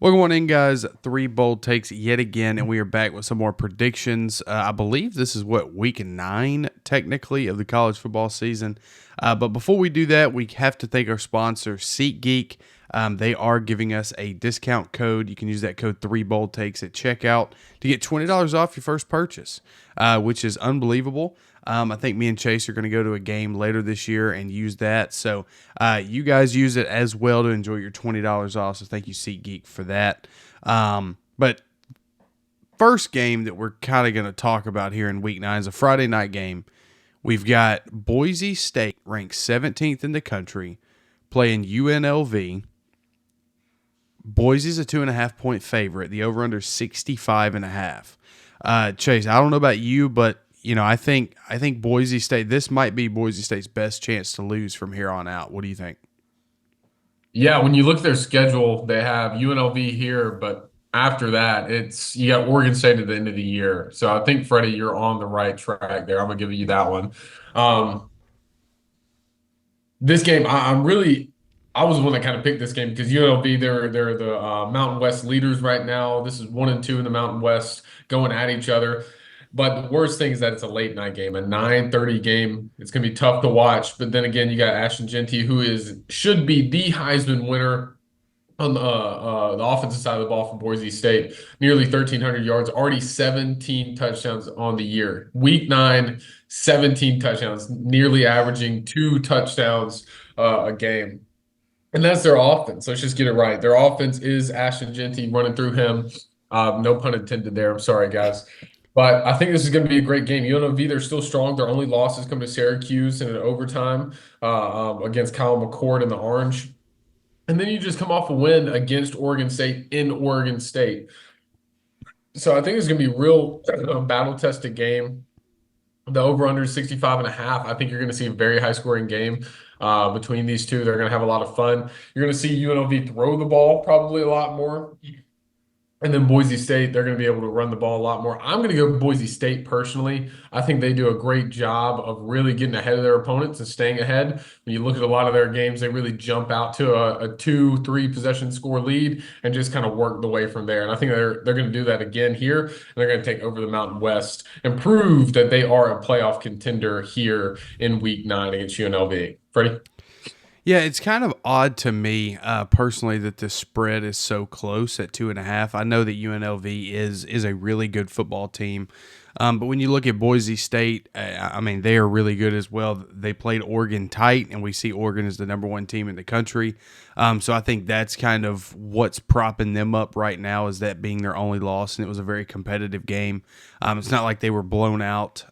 Welcome on in, guys. Three bold takes yet again, and we are back with some more predictions. I believe this is week 9, technically, of the college football season. But before we do that, we have to thank our sponsor, SeatGeek. They are giving us a discount code. You can use that code 3boldtakes at checkout to get $20 off your first purchase, which is unbelievable. I think me and Chase are going to go to a game later this year and use that. So you guys use it as well to enjoy your $20 off. So thank you, SeatGeek, for that. But first game that we're kind of going to talk about here in week 9 is a Friday night game. We've got Boise State, ranked 17th in the country, playing UNLV. Boise's a 2.5-point favorite. The over-under 65.5. Chase, I don't know about you, but I think Boise State, this might be Boise State's best chance to lose from here on out. What do you think? Yeah, when you look at their schedule, they have UNLV here, but after that, you got Oregon State at the end of the year. So I think, Freddie, you're on the right track there. I'm gonna give you that one. Um, this game, I was the one that kind of picked this game because UNLV, they're the Mountain West leaders right now. This is 1 and 2 in the Mountain West going at each other. But the worst thing is that it's a late night game, a 9:30 game. It's going to be tough to watch. But then again, you got Ashton Jeanty, who should be the Heisman winner on the offensive side of the ball for Boise State. Nearly 1,300 yards, already 17 touchdowns on the year. Week 9, 17 touchdowns, nearly averaging 2 touchdowns a game. And that's their offense. Let's just get it right. Their offense is Ashton Jeanty running through him. No pun intended there. I'm sorry, guys. But I think this is going to be a great game. UNLV, they're still strong. Their only losses come to Syracuse in an overtime against Kyle McCord in the Orange. And then you just come off a win against Oregon State in Oregon State. So I think it's going to be a real battle-tested game. The over-under is 65.5. I think you're going to see a very high-scoring game between these two. They're going to have a lot of fun. You're going to see UNLV throw the ball probably a lot more. And then Boise State, they're going to be able to run the ball a lot more. I'm going to go Boise State personally. I think they do a great job of really getting ahead of their opponents and staying ahead. When you look at a lot of their games, they really jump out to a 2-3 possession score lead and just kind of work the way from there. And I think they're going to do that again here. And they're going to take over the Mountain West and prove that they are a playoff contender here in week 9 against UNLV. Freddie? Yeah, it's kind of odd to me personally that the spread is so close at 2.5. I know that UNLV is a really good football team, but when you look at Boise State, I mean they are really good as well. They played Oregon tight, and we see Oregon is the #1 team in the country. So I think that's kind of what's propping them up right now, is that being their only loss, and it was a very competitive game. It's not like they were blown out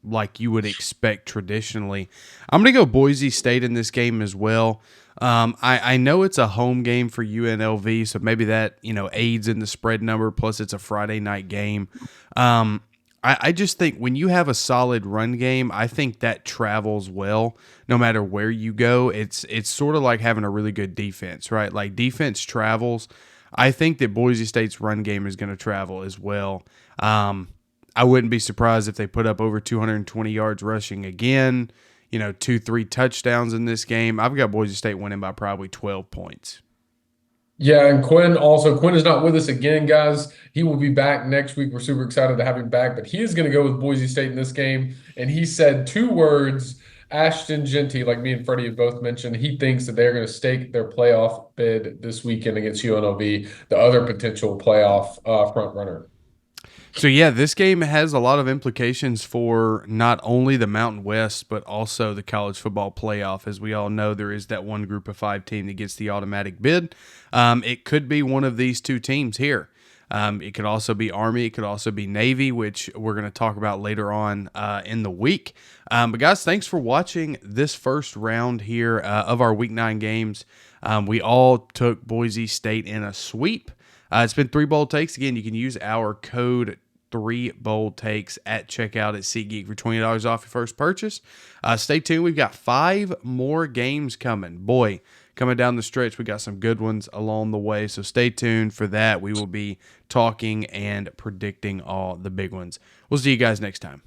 like you would expect traditionally. I'm going to go Boise State in this game as well. I know it's a home game for UNLV, so maybe that aids in the spread number. Plus, it's a Friday night game. I just think when you have a solid run game, I think that travels well no matter where you go. It's sort of like having a really good defense, right? Like defense travels. I think that Boise State's run game is going to travel as well. I wouldn't be surprised if they put up over 220 yards rushing again, 2-3 touchdowns in this game. I've got Boise State winning by probably 12 points. Yeah, and Quinn is not with us again, guys. He will be back next week. We're super excited to have him back, but he is going to go with Boise State in this game. And he said 2 words, Ashton Jeanty, like me and Freddie have both mentioned. He thinks that they're going to stake their playoff bid this weekend against UNLV, the other potential playoff front runner. So, yeah, this game has a lot of implications for not only the Mountain West, but also the college football playoff. As we all know, there is that one group of 5 team that gets the automatic bid. It could be one of these 2 teams here. It could also be Army. It could also be Navy, which we're going to talk about later on in the week. But, guys, thanks for watching this first round here of our Week 9 games. We all took Boise State in a sweep. It's been 3 bold takes. Again, you can use our code 3boldtakes at checkout at SeatGeek for $20 off your first purchase. Stay tuned. We've got 5 more games coming. Boy, coming down the stretch, we got some good ones along the way. So stay tuned for that. We will be talking and predicting all the big ones. We'll see you guys next time.